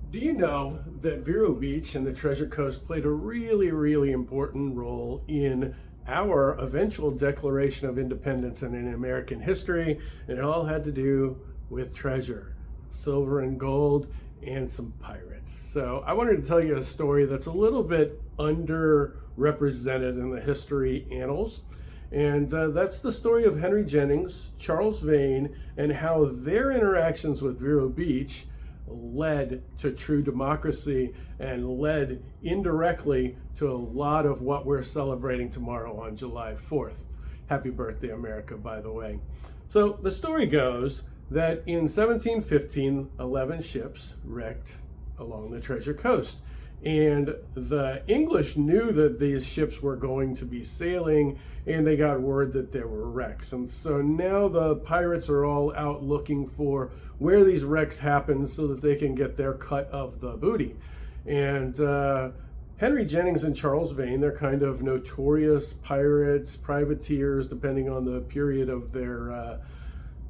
Do you know that Vero Beach and the Treasure Coast played a really important role in our eventual Declaration of Independence and in American history? And it all had to do with treasure, silver and gold, and some pirates. So I wanted to tell you a story that's a little bit underrepresented in the history annals. And that's the story of Henry Jennings, Charles Vane, and how their interactions with Vero Beach led to true democracy and led indirectly to a lot of what we're celebrating tomorrow on July 4th. Happy birthday, America, by the way. So the story goes that in 1715, 11 ships wrecked along the Treasure Coast. And the English knew that these ships were going to be sailing, and they got word that there were wrecks. And so now the pirates are all out looking for where these wrecks happen so that they can get their cut of the booty. And Henry Jennings and Charles Vane, they're kind of notorious pirates, privateers, depending on the period of their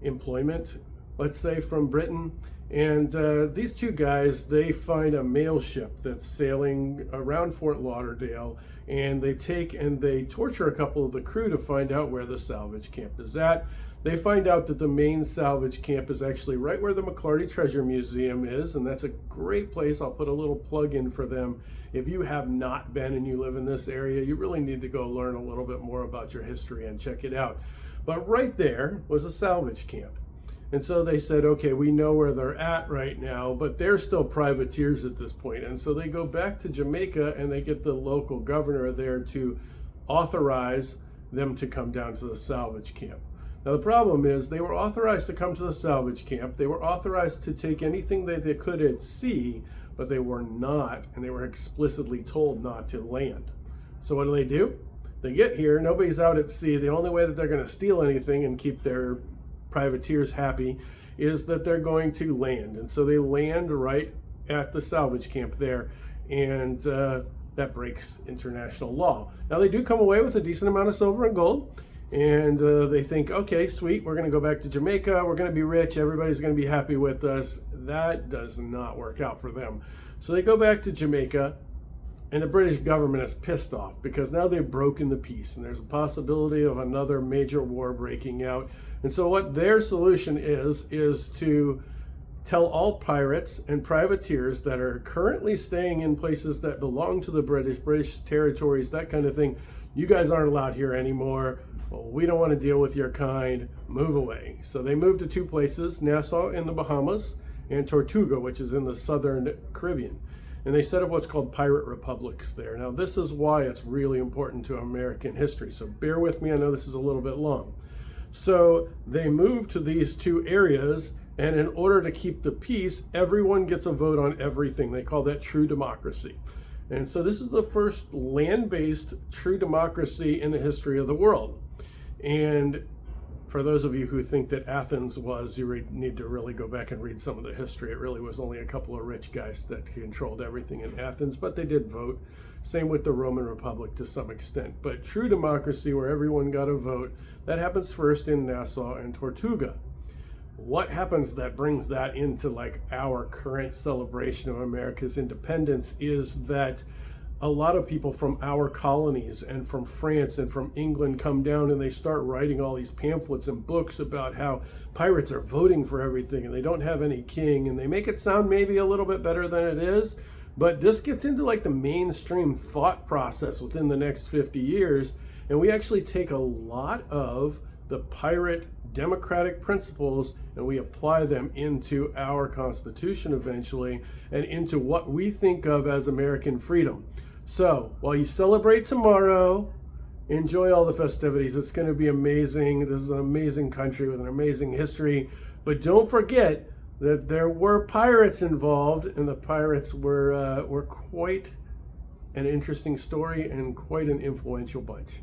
employment, let's say, from Britain. And these two guys, they find a mail ship that's sailing around Fort Lauderdale, and they take and they torture a couple of the crew to find out where the salvage camp is at. They find out that the main salvage camp is actually right where the McLarty Treasure Museum is, and that's a great place. I'll put a little plug in for them. If you have not been and you live in this area, you really need to go learn a little bit more about your history and check it out. But right there was a salvage camp. And so they said, okay, we know where they're at right now, but they're still privateers at this point. And so they go back to Jamaica and they get the local governor there to authorize them to come down to the salvage camp. Now the problem is they were authorized to come to the salvage camp. They were authorized to take anything that they could at sea, but they were not, and they were explicitly told not to land. So what do? They get here, nobody's out at sea. The only way that they're going to steal anything and keep their privateers happy is that they're going to land. And so they land right at the salvage camp there, and that breaks international law. Now they do come away with a decent amount of silver and gold, and they think, okay, sweet, we're going to go back to Jamaica, we're going to be rich, everybody's going to be happy with us. That does not work out for them. So they go back to Jamaica, and the British government is pissed off because now they've broken the peace and there's a possibility of another major war breaking out. And so what their solution is to tell all pirates and privateers that are currently staying in places that belong to the British territories, that kind of thing, you guys aren't allowed here anymore. Well, we don't want to deal with your kind. Move away. So they moved to two places, Nassau in the Bahamas and Tortuga, which is in the southern Caribbean. And they set up what's called pirate republics there. Now, this is why it's really important to American history. So bear with me. I know this is a little bit long. So they moved to these two areas, and in order to keep the peace, everyone gets a vote on everything. They call that true democracy. And so this is the first land-based true democracy in the history of the world. And for those of you who think that Athens was, you need to really go back and read some of the history. It really was only a couple of rich guys that controlled everything in Athens, but they did vote. Same with the Roman Republic to some extent. But true democracy, where everyone got a vote, that happens first in Nassau and Tortuga. What happens that brings that into like our current celebration of America's independence is that a lot of people from our colonies and from France and from England come down and they start writing all these pamphlets and books about how pirates are voting for everything and they don't have any king, and they make it sound maybe a little bit better than it is. But this gets into like the mainstream thought process within the next 50 years. And we actually take a lot of the pirate democratic principles and we apply them into our Constitution eventually and into what we think of as American freedom. So while you celebrate tomorrow, enjoy all the festivities. It's going to be amazing. This is an amazing country with an amazing history. But don't forget that there were pirates involved, and the pirates were quite an interesting story and quite an influential bunch.